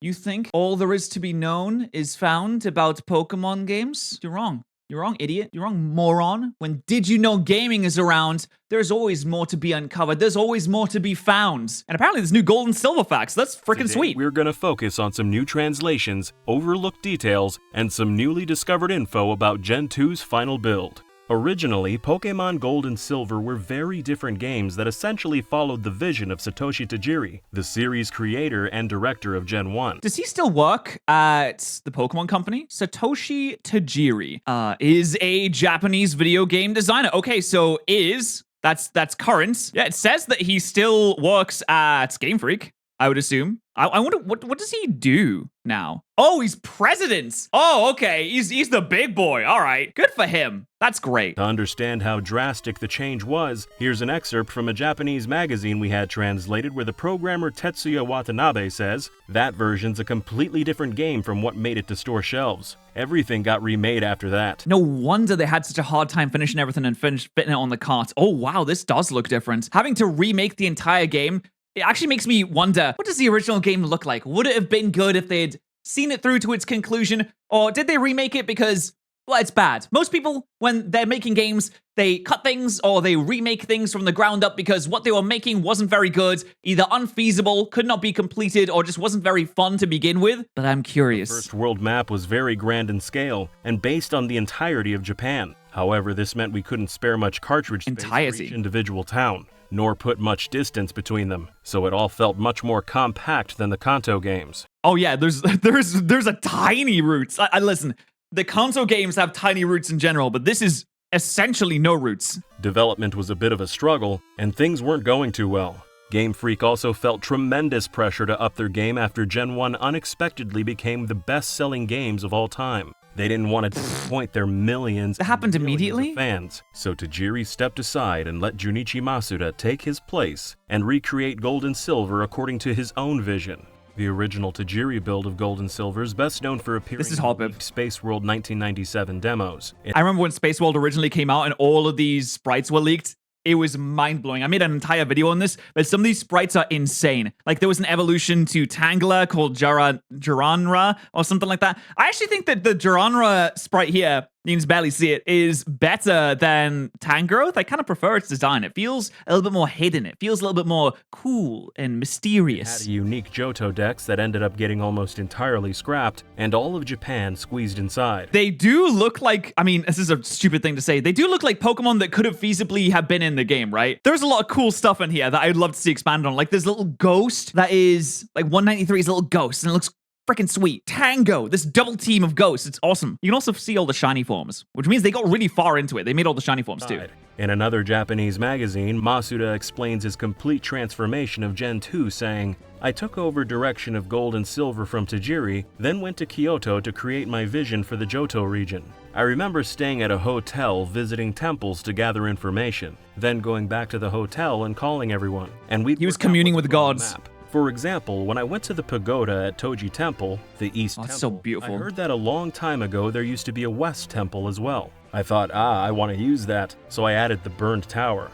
You think all there is to be known is found about Pokemon games? You're wrong. You're wrong, idiot. You're wrong, moron. When Did You Know Gaming is around, there's always more to be uncovered. There's always more to be found. And apparently there's new gold and silver facts. That's freaking sweet. We're gonna focus on some new translations, overlooked details, and some newly discovered info about Gen 2's final build. Originally, Pokemon Gold and Silver were very different games that essentially followed the vision of Satoshi Tajiri, the series creator and director of Gen 1. Does he still work at the Pokemon company? Satoshi Tajiri is a Japanese video game designer. Okay, so that's current. Yeah, it says that he still works at Game Freak, I would assume. I wonder, what does he do now? Oh, he's president. Oh, okay. He's the big boy. All right. Good for him. That's great. To understand how drastic the change was, here's an excerpt from a Japanese magazine we had translated where the programmer Tetsuya Watanabe says, "That version's a completely different game from what made it to store shelves. Everything got remade after that." No wonder they had such a hard time finishing everything and fitting it on the cart. Oh, wow. This does look different. Having to remake the entire game, it actually makes me wonder, what does the original game look like? Would it have been good if they'd seen it through to its conclusion? Or did they remake it because, well, it's bad? Most people, when they're making games, they cut things or they remake things from the ground up because what they were making wasn't very good, either unfeasible, could not be completed, or just wasn't very fun to begin with. But I'm curious. The first world map was very grand in scale and based on the entirety of Japan. However, this meant we couldn't spare much cartridge space for each individual town, nor put much distance between them, so it all felt much more compact than the Kanto games. Oh yeah, there's a tiny roots. I listen, the Kanto games have tiny roots in general, but this is essentially no roots. Development was a bit of a struggle, and things weren't going too well. Game Freak also felt tremendous pressure to up their game after Gen 1 unexpectedly became the best-selling games of all time. They didn't want to disappoint their millions that happened immediately of fans, so Tajiri stepped aside and let Junichi Masuda take his place and recreate Gold and Silver according to his own vision. The original Tajiri build of Gold and Silver is best known for appearing in Space World 1997 demos. I remember when Space World originally came out and all of these sprites were leaked. It was mind-blowing. I made an entire video on this, but some of these sprites are insane. Like, there was an evolution to Tangela called Jiranra or something like that. I actually think that the Jiranra sprite here, you can barely see it, is better than Tangrowth. I kind of prefer its design. It feels a little bit more hidden. It feels a little bit more cool and mysterious. It had a unique Johto dex that ended up getting almost entirely scrapped, and all of Japan squeezed inside. They do look like, I mean, this is a stupid thing to say, they do look like Pokemon that could have feasibly have been in the game, right? There's a lot of cool stuff in here that I'd love to see expanded on. Like, there's a little ghost that is, like, 193 is a little ghost, and it looks freaking sweet. Tango, this double team of ghosts. It's awesome. You can also see all the shiny forms, which means they got really far into it. They made all the shiny forms too. In another Japanese magazine, Masuda explains his complete transformation of Gen 2, saying, "I took over direction of Gold and Silver from Tajiri, then went to Kyoto to create my vision for the Johto region. I remember staying at a hotel, visiting temples to gather information, then going back to the hotel and calling everyone. And he was communing with the gods. For example, when I went to the pagoda at Toji Temple, the East Temple, so beautiful. I heard that a long time ago there used to be a West Temple as well. I thought, I want to use that, so I added the burned tower.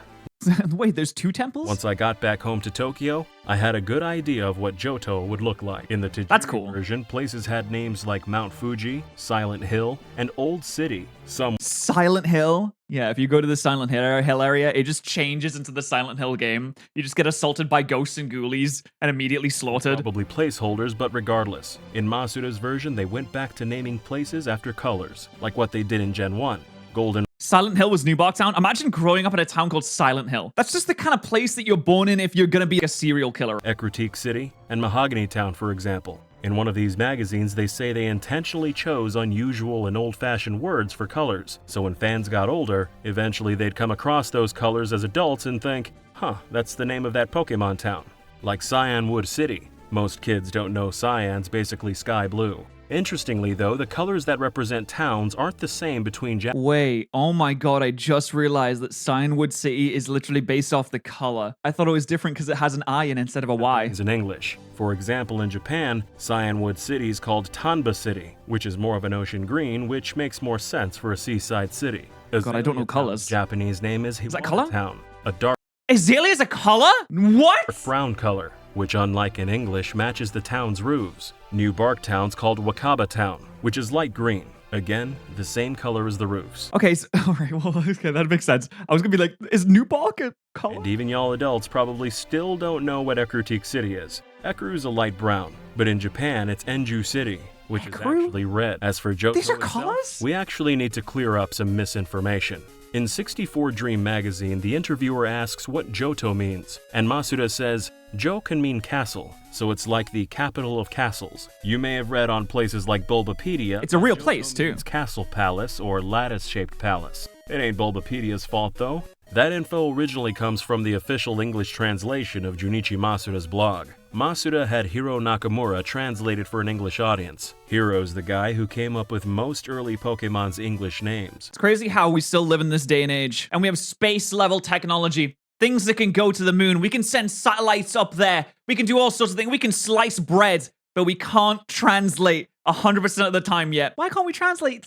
Wait, there's two temples? Once I got back home to Tokyo, I had a good idea of what Johto would look like. In the Tajiri version, places had names like Mount Fuji, Silent Hill, and Old City. Silent Hill? Yeah, if you go to the Silent Hill area, it just changes into the Silent Hill game. You just get assaulted by ghosts and ghoulies and immediately slaughtered. Probably placeholders, but regardless. In Masuda's version, they went back to naming places after colors, like what they did in Gen 1. Golden. Silent Hill was New Bark Town. Imagine growing up in a town called Silent Hill. That's just the kind of place that you're born in if you're gonna be a serial killer. Ekritique City and Mahogany Town, for example. In one of these magazines, they say they intentionally chose unusual and old-fashioned words for colors, so when fans got older, eventually they'd come across those colors as adults and think, huh, that's the name of that Pokemon town. Like Cyanwood City. Most kids don't know Cyan's basically sky blue. Interestingly though, the colors that represent towns aren't the same between Wait, oh my god, I just realized that Cyanwood City is literally based off the color. I thought it was different because it has an I in instead of a Y. In English. For example, in Japan, Cyanwood City is called Tanba City, which is more of an ocean green, which makes more sense for a seaside city. God, I don't know colors. Japanese name is that color? Town, a dark Azalea is a color? What? brown color. which unlike in English matches the town's roofs. New Bark Town's called Wakaba Town, which is light green. Again, the same color as the roofs. Okay, so, all right, well, okay, that makes sense. I was gonna be like, is New Bark a color? And even y'all adults probably still don't know what Ecruteak City is. Ecru's a light brown, but in Japan it's Enju City, which is actually red. As for Johto These are itself, colors? we actually need to clear up some misinformation. In 64 Dream magazine, the interviewer asks what Johto means, and Masuda says, Jo can mean castle, so it's like the capital of castles. You may have read on places like Bulbapedia, It's a real Johto place, too. means castle palace or lattice-shaped palace. It ain't Bulbapedia's fault, though. That info originally comes from the official English translation of Junichi Masuda's blog. Masuda had Hiro Nakamura translated for an English audience. Hiro's the guy who came up with most early Pokemon's English names. It's crazy how we still live in this day and age, and we have space-level technology. Things that can go to the moon. We can send satellites up there. We can do all sorts of things. We can slice bread, but we can't translate 100% of the time yet. Why can't we translate?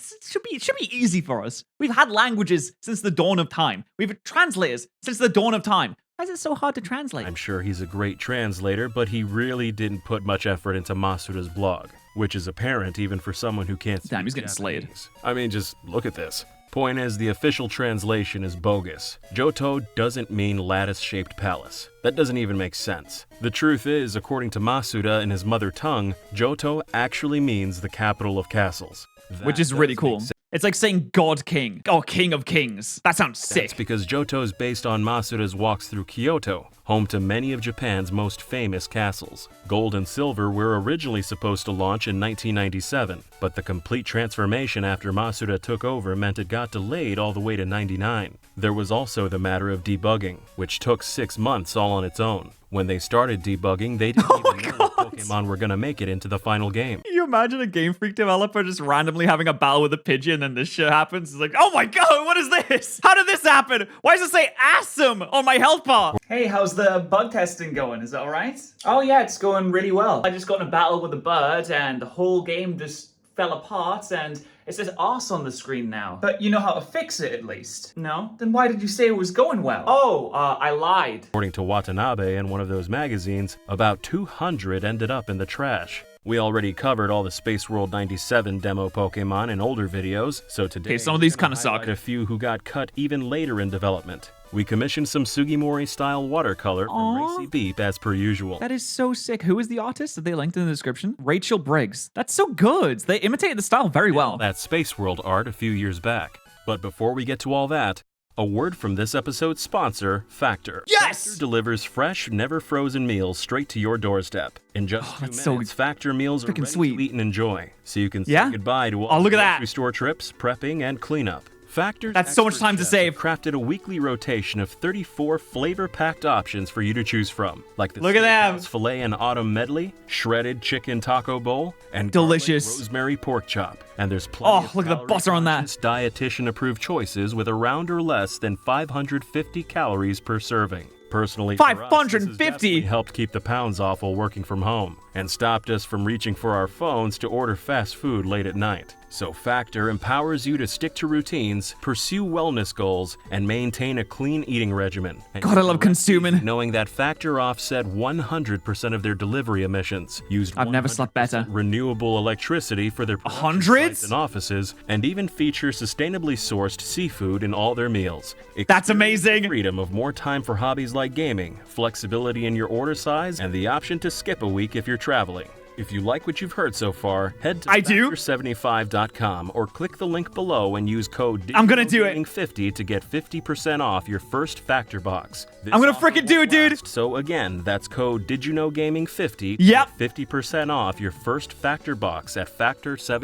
It should be easy for us. We've had languages since the dawn of time. We've had translators since the dawn of time. Why is it so hard to translate? I'm sure he's a great translator, but he really didn't put much effort into Masuda's blog, which is apparent even for someone who can't speak Damn, he's getting Japanese. slayed. I mean, just look at this. Point is, the official translation is bogus. Johto doesn't mean lattice-shaped palace. That doesn't even make sense. The truth is, according to Masuda in his mother tongue, Johto actually means the capital of castles. Which is really cool. It's like saying God King, or King of Kings. That sounds sick. That's because Johto is based on Masuda's walks through Kyoto, home to many of Japan's most famous castles. Gold and Silver were originally supposed to launch in 1997, but the complete transformation after Masuda took over meant it got delayed all the way to 99. There was also the matter of debugging, which took 6 months all on its own. When they started debugging, they didn't even know if Pokemon were gonna make it into the final game. Can you imagine a Game Freak developer just randomly having a battle with a pigeon and this shit happens? It's like, oh my god, what is this? How did this happen? Why does it say awesome on my health bar? Hey, how's the bug testing going? Is it alright? Oh yeah, it's going really well. I just got in a battle with a bird and the whole game just fell apart and it says arse on the screen now. But you know how to fix it at least? No? Then why did you say it was going well? Oh, I lied. According to Watanabe in one of those magazines, about 200 ended up in the trash. We already covered all the Space World 97 demo Pokemon in older videos, so today Okay, some of these we're gonna kinda suck. highlight a few who got cut even later in development. We commissioned some Sugimori-style watercolor from Aw. Racy Beep as per usual. That is so sick. Who is the artist? Are they linked in the description? Rachel Briggs. That's so good. They imitated the style very well. That Space World art a few years back. But before we get to all that, a word from this episode's sponsor, Factor. Yes! Factor delivers fresh, never frozen meals straight to your doorstep. In just 2 that's so minutes, Factor meals are freaking ready sweet. to eat and enjoy, so you can Yeah? say goodbye to Oh, all look the at that. grocery store trips, prepping, and cleanup. Factor's That's so much expert time to chefs save. have crafted a weekly rotation of 34 flavor-packed options for you to choose from, like the Look at them. Steakhouse Filet and Autumn Medley, shredded chicken taco bowl, and Delicious. garlic rosemary pork chop. And there's plenty of look at the butter on that. dietitian-approved choices with around or less than 550 calories per serving. Personally, for us, this has 550? definitely helped keep the pounds off while working from home, and stopped us from reaching for our phones to order fast food late at night. So Factor empowers you to stick to routines, pursue wellness goals, and maintain a clean eating regimen. And God, you I love can rest easy consuming. knowing that Factor offset 100% of their delivery emissions, used I've never slept better. 100% renewable electricity for their production 100? sites and offices, and even feature sustainably sourced seafood in all their meals. That's amazing. Freedom of more time for hobbies like gaming, flexibility in your order size, and the option to skip a week if you're traveling. If you like what you've heard so far, head to I do. factor75.com or click the link below and use code I'm gonna do it. 50 to get 50% off your first Factor box. This I'm gonna offer frickin' do won't it, dude. last, So again, that's code DidYouKnowGaming50 to Yep. get 50% off your first Factor box at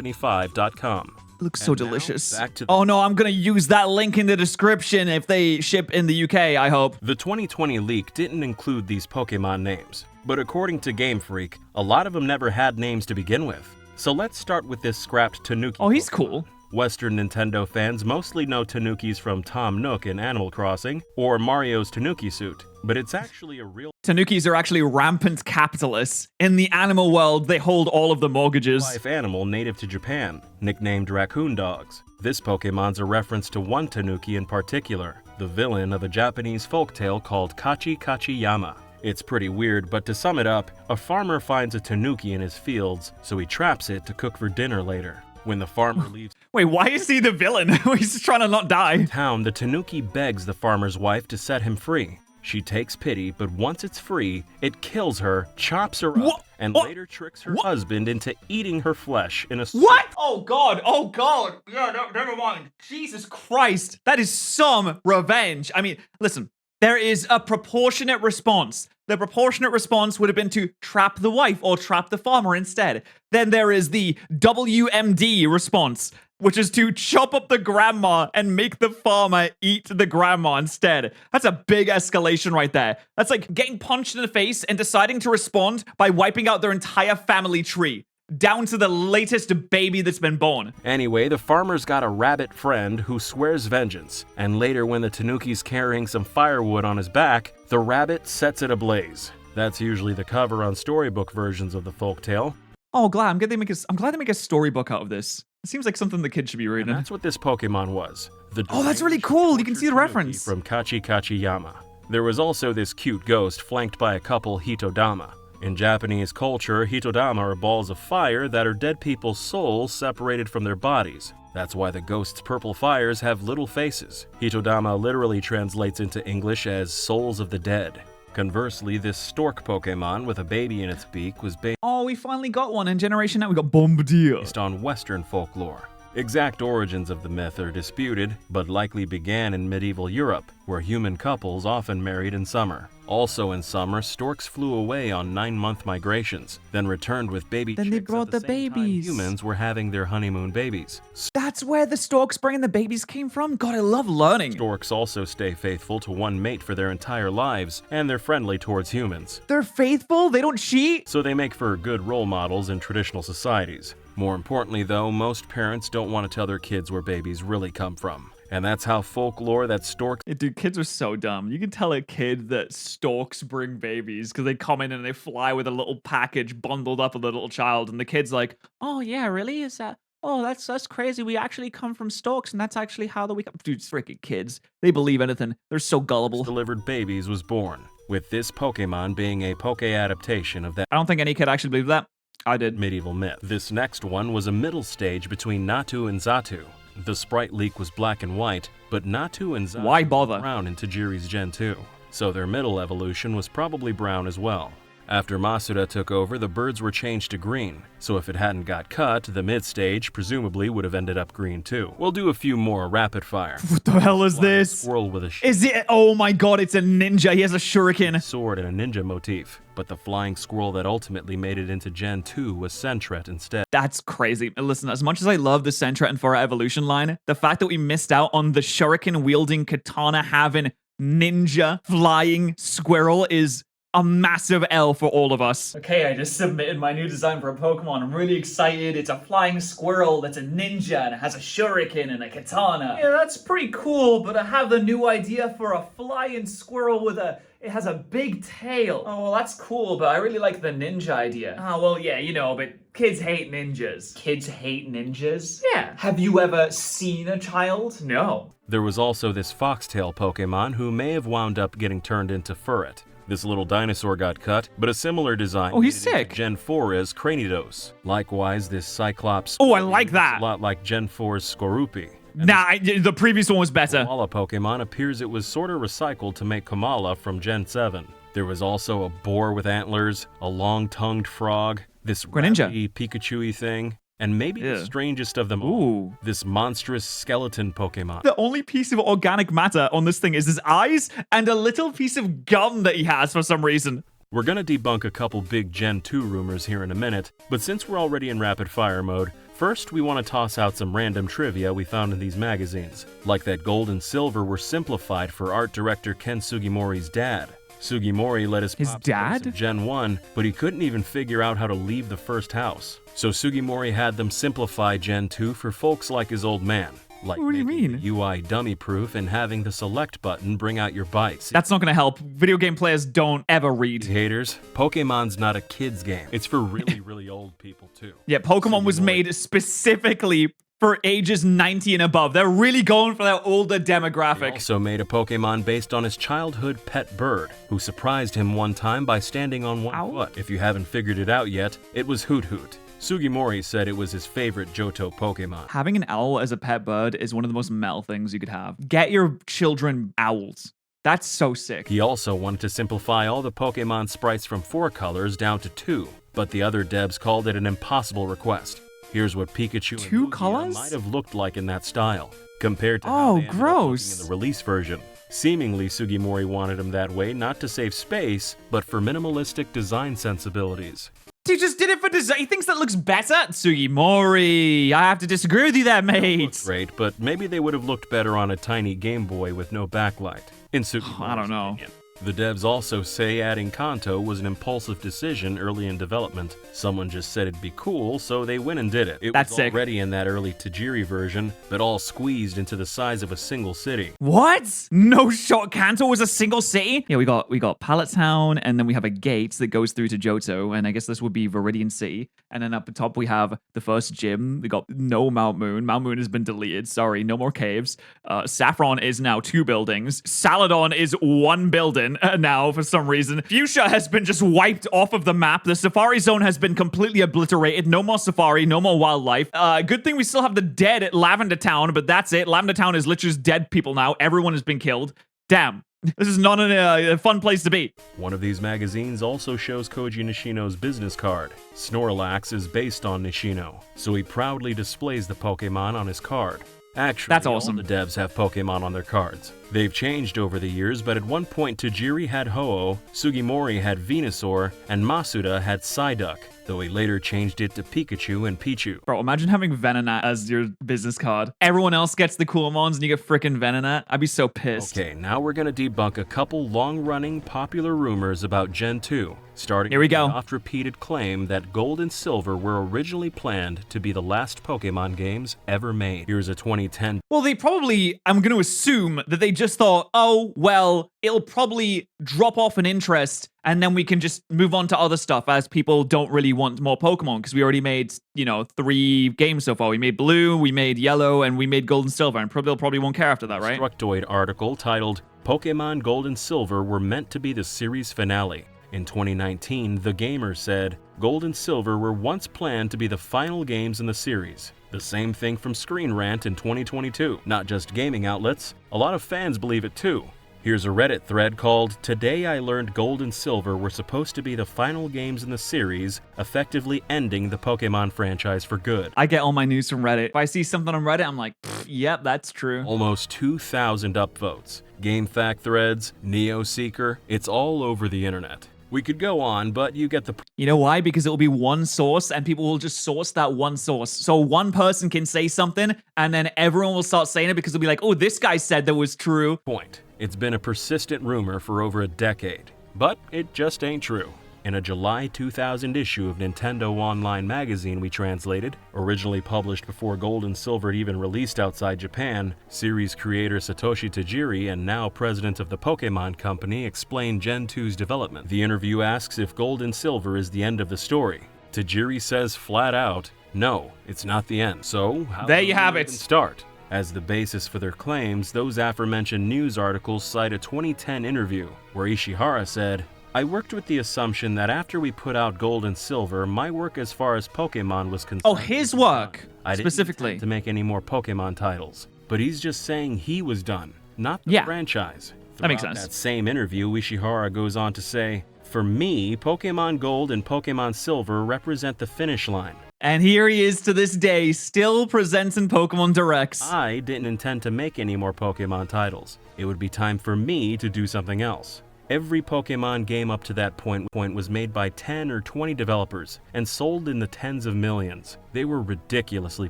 factor75.com. It looks so And now, delicious. back to the- Oh no, I'm gonna use that link in the description if they ship in the UK, I hope. The 2020 leak didn't include these Pokemon names, but according to Game Freak, a lot of them never had names to begin with. So let's start with this scrapped Tanuki. Oh, he's Pokemon. cool. Western Nintendo fans mostly know Tanukis from Tom Nook in Animal Crossing, or Mario's Tanuki suit, but it's actually a real Tanukis are actually rampant capitalists. In the animal world, they hold all of the mortgages. life animal native to Japan, nicknamed raccoon dogs. This Pokemon's a reference to one Tanuki in particular, the villain of a Japanese folktale called Kachi Kachiyama. It's pretty weird, but to sum it up, a farmer finds a tanuki in his fields, so he traps it to cook for dinner later. When the farmer leaves Wait, why is he the villain? He's just trying to not die. town, the tanuki begs the farmer's wife to set him free. She takes pity, but once it's free, it kills her, chops her up, and later tricks her husband into eating her flesh in a soup. What? Oh god, oh god. Yeah, no, never mind. Jesus Christ. That is some revenge. I mean, listen, there is a proportionate response. The proportionate response would have been to trap the wife or trap the farmer instead. Then there is the WMD response, which is to chop up the grandma and make the farmer eat the grandma instead. That's a big escalation right there. That's like getting punched in the face and deciding to respond by wiping out their entire family tree, down to the latest baby that's been born. Anyway, the farmer's got a rabbit friend who swears vengeance, and later when the tanuki's carrying some firewood on his back, the rabbit sets it ablaze. That's usually the cover on storybook versions of the folktale. Oh, I'm glad they make a storybook out of this. It seems like something the kids should be reading. And that's what this Pokemon was. Oh, that's really cool. You can see the reference. From Kachi Kachiyama. There was also this cute ghost flanked by a couple Hitodama. In Japanese culture, Hitodama are balls of fire that are dead people's souls separated from their bodies. That's why the ghost's purple fires have little faces. Hitodama literally translates into English as souls of the dead. Conversely, this stork Pokemon with a baby in its beak was based Oh, we finally got one in Generation Now. We got Bombardier. on Western folklore. Exact origins of the myth are disputed, but likely began in medieval Europe, where human couples often married in summer. Also in summer, storks flew away on 9-month migrations, then returned with baby Then they chicks brought at the the same time babies. humans were having their honeymoon babies. That's where the storks bringing the babies came from? God, I love learning. Storks also stay faithful to one mate for their entire lives, and they're friendly towards humans. They're faithful? They don't cheat? So they make for good role models in traditional societies. More importantly though, most parents don't want to tell their kids where babies really come from. And that's how folklore that storks Dude, kids are so dumb. You can tell a kid that storks bring babies because they come in and they fly with a little package bundled up with a little child, and the kid's like, "Oh yeah, really? Is that? Oh, that's crazy. We actually come from storks, and that's actually how we come." Dude, freaking kids. They believe anything. They're so gullible. delivered babies was born, with this Pokemon being a Poke adaptation of that I don't think any kid actually believed that. I did. medieval myth. This next one was a middle stage between Natu and Xatu. The sprite leak was black and white, but Natu and Xatu Why bother? were brown in Tajiri's Gen 2, so their middle evolution was probably brown as well. After Masuda took over, the birds were changed to green, so if it hadn't got cut, the mid-stage presumably would have ended up green too. We'll do a few more rapid fire. What the hell is Flying this? Squirrel with a Is it? Oh my god, it's a ninja. He has a shuriken. sword and a ninja motif, but the flying squirrel that ultimately made it into Gen 2 was Sentret instead. That's crazy. Listen, as much as I love the Sentret and Fora evolution line, the fact that we missed out on the shuriken wielding, katana having, ninja flying squirrel is a massive L for all of us. Okay, I just submitted my new design for a Pokemon. I'm really excited. It's a flying squirrel that's a ninja and it has a shuriken and a katana. Yeah, that's pretty cool, but I have the new idea for a flying squirrel with it has a big tail. Oh, well, that's cool, but I really like the ninja idea. Oh, well, yeah, you know, but kids hate ninjas. Kids hate ninjas? Yeah. Have you ever seen a child? No. There was also this foxtail Pokemon who may have wound up getting turned into Furret. This little dinosaur got cut, but a similar design Oh, he's made it into sick. Gen 4 is Cranidos. Likewise, this Cyclops Oh, I like that. looks a lot like Gen 4's Skorupi. Nah, the previous one was better. Kamala Pokemon appears it was sort of recycled to make Kamala from Gen 7. There was also a boar with antlers, a long-tongued frog, this Greninja. rabbity Pikachu-y thing, and maybe Yeah. the strangest of them all, Ooh. this monstrous skeleton Pokemon. The only piece of organic matter on this thing is his eyes and a little piece of gum that he has for some reason. We're gonna debunk a couple big Gen 2 rumors here in a minute, but since we're already in rapid fire mode, first we want to toss out some random trivia we found in these magazines, like that gold and silver were simplified for art director Ken Sugimori's dad. Sugimori let his pops play dad? some Gen 1, but he couldn't even figure out how to leave the first house. So Sugimori had them simplify Gen 2 for folks like his old man. Like What do you making mean? the UI dummy-proof and having the select button bring out your bites. That's not gonna help. Video game players don't ever read. Haters, Pokemon's not a kid's game. It's for really, really old people too. Yeah, Pokemon was Sugimori. made specifically for ages 90 and above. They're really going for that older He demographic. also made a Pokemon based on his childhood pet bird, who surprised him one time by standing on one Ow. foot. If you haven't figured it out yet, it was Hoot Hoot. Sugimori said it was his favorite Johto Pokemon. Having an owl as a pet bird is one of the most Mel things you could have. Get your children owls. That's so sick. He also wanted to simplify all the Pokemon sprites from 4 colors down to 2, but the other devs called it an impossible request. Here's what Pikachu and 2 Lugia colors? might have looked like in that style, compared to how they ended up gross. looking in the release version. Seemingly, Sugimori wanted them that way not to save space, but for minimalistic design sensibilities. He just did it for design. He thinks that looks better. Sugimori, I have to disagree with you there, mate. Looked great, but maybe they would have looked better on a tiny Game Boy with no backlight. In Sugimori's I don't know. opinion. The devs also say adding Kanto was an impulsive decision early in development. Someone just said it'd be cool, so they went and did it. It That's was sick. already in that early Tajiri version, but all squeezed into the size of a single city. What? No shot. Kanto was a single city? Yeah, we got Pallet Town, and then we have a gate that goes through to Johto, and I guess this would be Viridian City. And then up the top we have the first gym. We got no Mount Moon. Mount Moon has been deleted. Sorry, no more caves. Saffron is now 2 buildings. Saladon is 1 building now for some reason. Fuchsia has been just wiped off of the map. The Safari Zone has been completely obliterated. No more Safari, no more wildlife. Good thing we still have the dead at Lavender Town, but that's it. Lavender Town is literally just dead people now. Everyone has been killed. Damn. This is not a fun place to be. One of these magazines also shows Koji Nishino's business card. Snorlax is based on Nishino, so he proudly displays the Pokemon on his card. Actually, That's awesome. all the devs have Pokemon on their cards. They've changed over the years, but at one point Tajiri had Ho-Oh, Sugimori had Venusaur, and Masuda had Psyduck, though he later changed it to Pikachu and Pichu. Bro, imagine having Venonat as your business card. Everyone else gets the cool ones and you get frickin' Venonat. I'd be so pissed. Okay, now we're gonna debunk a couple long-running popular rumors about Gen 2, starting Here we with the go. oft-repeated claim that Gold and Silver were originally planned to be the last Pokemon games ever made. Here's a 2010 Well, they probably, I'm going to assume that they just thought, oh, well, it'll probably drop off in interest and then we can just move on to other stuff as people don't really want more Pokemon because we already made, 3 games so far. We made Blue, we made Yellow, and we made Gold and Silver, and they'll probably won't care after that, right? Structoid article titled Pokemon Gold and Silver were meant to be the series finale. In 2019, The Gamer said, Gold and Silver were once planned to be the final games in the series. The same thing from Screen Rant in 2022. Not just gaming outlets, a lot of fans believe it too. Here's a Reddit thread called, Today I learned Gold and Silver were supposed to be the final games in the series, effectively ending the Pokemon franchise for good. I get all my news from Reddit. If I see something on Reddit, I'm like, yep, that's true. Almost 2,000 upvotes. GameFAQ threads, NeoSeeker, it's all over the internet. We could go on, but you get the You know why? Because it will be one source and people will just source that one source. So one person can say something and then everyone will start saying it because they'll be like, oh, this guy said that was true. point. It's been a persistent rumor for over a decade, but it just ain't true. In a July 2000 issue of Nintendo Online magazine we translated, originally published before Gold and Silver had even released outside Japan, series creator Satoshi Tajiri and now president of the Pokemon Company explained Gen 2's development. The interview asks if Gold and Silver is the end of the story. Tajiri says flat out, no, it's not the end. So, how There do you we have even it. start? As the basis for their claims, those aforementioned news articles cite a 2010 interview where Ishihara said, I worked with the assumption that after we put out Gold and Silver, my work as far as Pokemon was concerned. Oh, his work, I didn't specifically. intend to make any more Pokemon titles, but he's just saying he was done, not the Yeah. franchise. That makes Throughout sense. that same interview, Ishihara goes on to say, for me, Pokemon Gold and Pokemon Silver represent the finish line. And here he is to this day, still presenting Pokemon Directs. I didn't intend to make any more Pokemon titles. It would be time for me to do something else. Every Pokemon game up to that point was made by 10 or 20 developers and sold in the tens of millions. They were ridiculously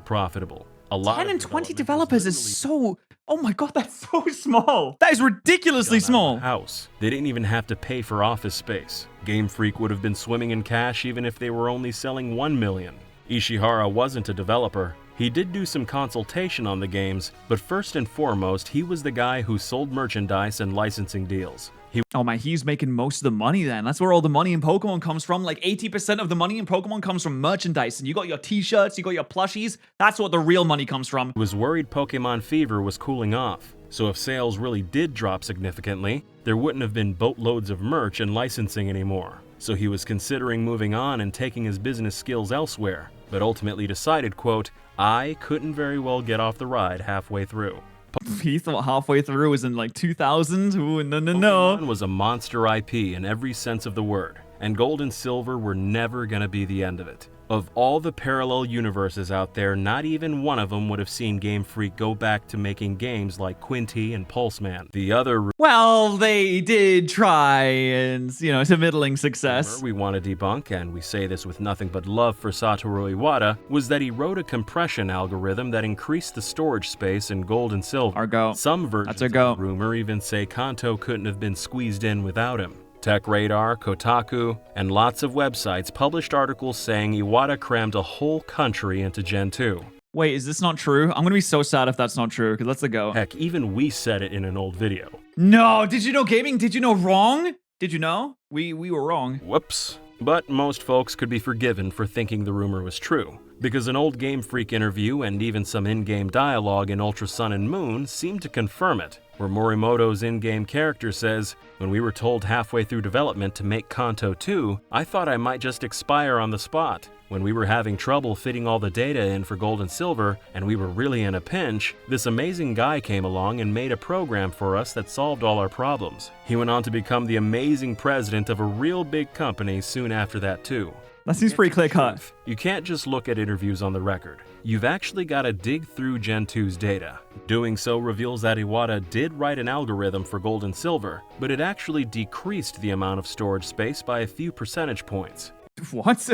profitable. A lot 10 of and 20 development developers was is so... Oh my god, that's so small. That is ridiculously done out of small. the house. They didn't even have to pay for office space. Game Freak would have been swimming in cash even if they were only selling 1 million. Ishihara wasn't a developer. He did do some consultation on the games, but first and foremost, he was the guy who sold merchandise and licensing deals. Oh my, he's making most of the money then. That's where all the money in Pokemon comes from. Like 80% of the money in Pokemon comes from merchandise. And you got your t-shirts, you got your plushies. That's what the real money comes from. He was worried Pokemon fever was cooling off. So if sales really did drop significantly, there wouldn't have been boatloads of merch and licensing anymore. So he was considering moving on and taking his business skills elsewhere, but ultimately decided, quote, I couldn't very well get off the ride halfway through. He thought halfway through was in like 2000. Ooh, no. Pokemon was a monster IP in every sense of the word, and Gold and Silver were never gonna be the end of it. Of all the parallel universes out there, not even one of them would have seen Game Freak go back to making games like Quinty and Pulseman. The other Well, they did try, and, to middling success. we want to debunk, and we say this with nothing but love for Satoru Iwata, was that he wrote a compression algorithm that increased the storage space in Gold and Silver. Our go. Some versions our of go. the rumor even say Kanto couldn't have been squeezed in without him. TechRadar, Kotaku, and lots of websites published articles saying Iwata crammed a whole country into Gen 2. Wait, is this not true? I'm gonna be so sad if that's not true, because let's go. Heck, even we said it in an old video. No, did you know gaming? Did you know wrong? Did you know? We were wrong. Whoops. But most folks could be forgiven for thinking the rumor was true, because an old Game Freak interview and even some in-game dialogue in Ultra Sun and Moon seemed to confirm it, where Morimoto's in-game character says, when we were told halfway through development to make Kanto 2, I thought I might just expire on the spot. When we were having trouble fitting all the data in for Gold and Silver, and we were really in a pinch, this amazing guy came along and made a program for us that solved all our problems. He went on to become the amazing president of a real big company soon after that too. That seems pretty clear-cut. You can't just look at interviews on the record. You've actually got to dig through Gen 2's data. Doing so reveals that Iwata did write an algorithm for Gold and Silver, but it actually decreased the amount of storage space by a few percentage points. What?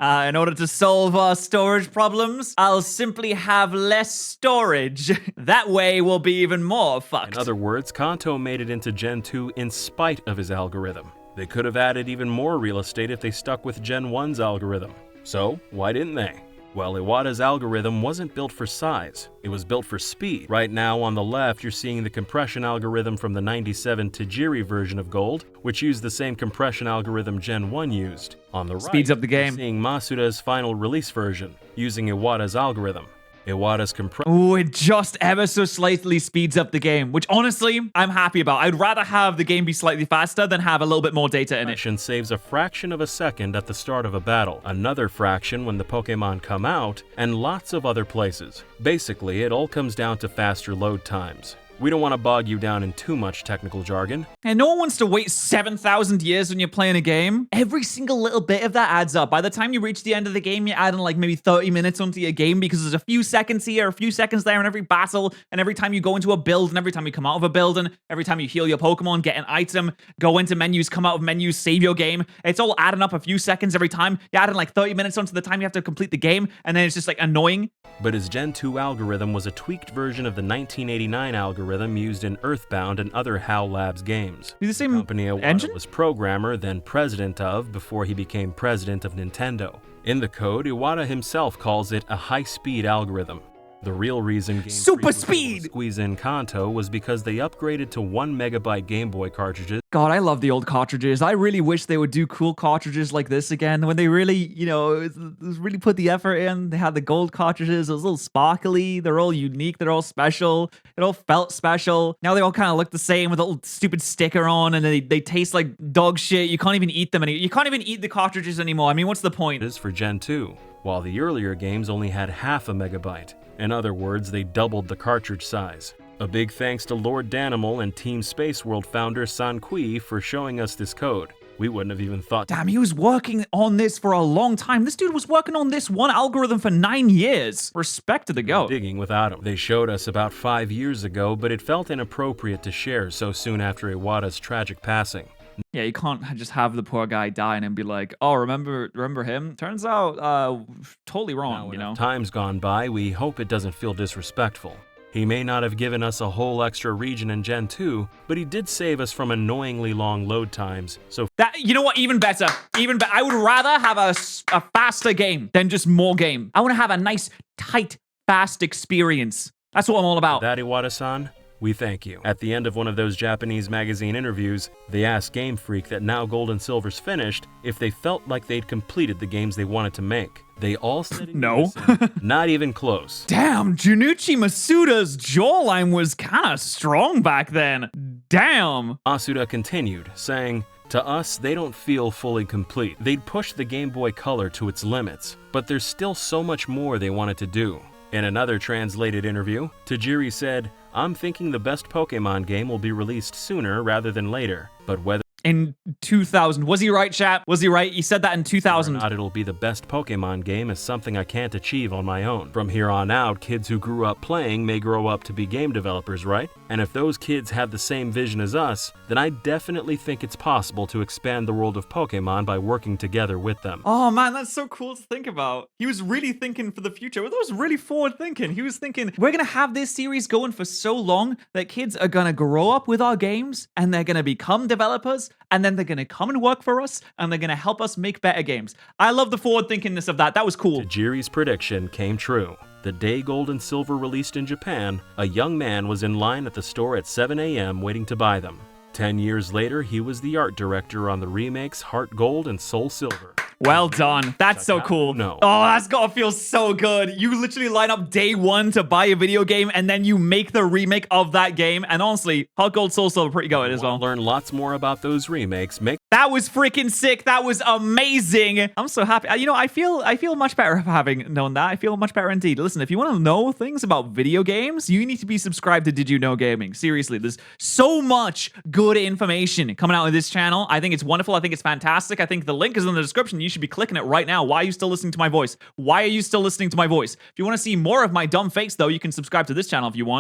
In order to solve our storage problems, I'll simply have less storage. That way we'll be even more fucked. In other words, Kanto made it into Gen 2 in spite of his algorithm. They could have added even more real estate if they stuck with Gen 1's algorithm. So, why didn't they? Well, Iwata's algorithm wasn't built for size, it was built for speed. Right now on the left, you're seeing the compression algorithm from the 97 Tajiri version of Gold, which used the same compression algorithm Gen 1 used. On the right, speeds up the game. You're seeing Masuda's final release version, using Iwata's algorithm. Iwata's compression. Ooh, it just ever so slightly speeds up the game, which honestly, I'm happy about. I'd rather have the game be slightly faster than have a little bit more data in it. Saves a fraction of a second at the start of a battle, another fraction when the Pokemon come out, and lots of other places. Basically, it all comes down to faster load times. We don't want to bog you down in too much technical jargon. And no one wants to wait 7,000 years when you're playing a game. Every single little bit of that adds up. By the time you reach the end of the game, you're adding like maybe 30 minutes onto your game because there's a few seconds here, a few seconds there in every battle, and every time you go into a build, and every time you come out of a building, every time you heal your Pokemon, get an item, go into menus, come out of menus, save your game. It's all adding up a few seconds every time. You're adding like 30 minutes onto the time you have to complete the game, and then it's just like annoying. But his Gen 2 algorithm was a tweaked version of the 1989 algorithm used in Earthbound and other HAL Labs games. The same company Iwata engine? was programmer, then president of, before he became president of Nintendo. In the code, Iwata himself calls it a high-speed algorithm. The real reason Game Super Freak was able to speed! squeeze in Kanto was because they upgraded to 1 megabyte Game Boy cartridges. God, I love the old cartridges. I really wish they would do cool cartridges like this again. When they really, really put the effort in. They had the gold cartridges. It was a little sparkly. They're all unique. They're all special. It all felt special. Now they all kind of look the same with a little stupid sticker on, and they taste like dog shit. You can't even eat them anymore. You can't even eat the cartridges anymore. I mean, what's the point? Is for Gen 2, while the earlier games only had half a megabyte. In other words, they doubled the cartridge size. A big thanks to Lord Danimal and Team Space World founder San Kui for showing us this code. We wouldn't have even thought. Damn, he was working on this for a long time. This dude was working on this one algorithm for 9 years. Respect to the goat. Digging without him. They showed us about 5 years ago, but it felt inappropriate to share so soon after Iwata's tragic passing. Yeah, you can't just have the poor guy dying and be like, oh, remember him? Turns out, totally wrong, Now, time's gone by, we hope it doesn't feel disrespectful. He may not have given us a whole extra region in Gen 2, but he did save us from annoyingly long load times, so you know what, even better. I would rather have a faster game than just more game. I want to have a nice, tight, fast experience. That's what I'm all about. that Iwata-san, We thank you. At the end of one of those Japanese magazine interviews, they asked Game Freak that now Gold and Silver's finished if they felt like they'd completed the games they wanted to make. They all said in No. unison, not even close. Damn, Junichi Masuda's jawline was kind of strong back then. Damn. Masuda continued, saying, "To us, they don't feel fully complete. They'd pushed the Game Boy Color to its limits, but there's still so much more they wanted to do." In another translated interview, Tajiri said, "I'm thinking the best Pokemon game will be released sooner rather than later, but whether In 2000. Was he right, chat? Was he right? He said that in or 2000. not it'll be the best Pokemon game is something I can't achieve on my own. From here on out, kids who grew up playing may grow up to be game developers, right? And if those kids have the same vision as us, then I definitely think it's possible to expand the world of Pokemon by working together with them." Oh man, that's so cool to think about. He was really thinking for the future. That was really forward thinking. He was thinking, we're going to have this series going for so long that kids are going to grow up with our games and they're going to become developers and then they're going to come and work for us and they're going to help us make better games. I love the forward thinkingness of that. That was cool. Tajiri's prediction came true. The day Gold and Silver released in Japan, a young man was in line at the store at 7 a.m. waiting to buy them. 10 years later, he was the art director on the remakes Heart Gold and Soul Silver. Well done. That's so cool. No. Oh, that's gotta feel so good. You literally line up day one to buy a video game and then you make the remake of that game. And honestly, Heart Gold Soul Silver pretty good as well. Learn lots more about those remakes. That was freaking sick. That was amazing. I'm so happy. You know, I feel much better for having known that. I feel much better indeed. Listen, if you want to know things about video games, you need to be subscribed to Did You Know Gaming. Seriously, there's so much good information coming out of this channel. I think it's wonderful. I think it's fantastic. I think the link is in the description. You should be clicking it right now. Why are you still listening to my voice? Why are you still listening to my voice? If you want to see more of my dumb face, though, you can subscribe to this channel if you want.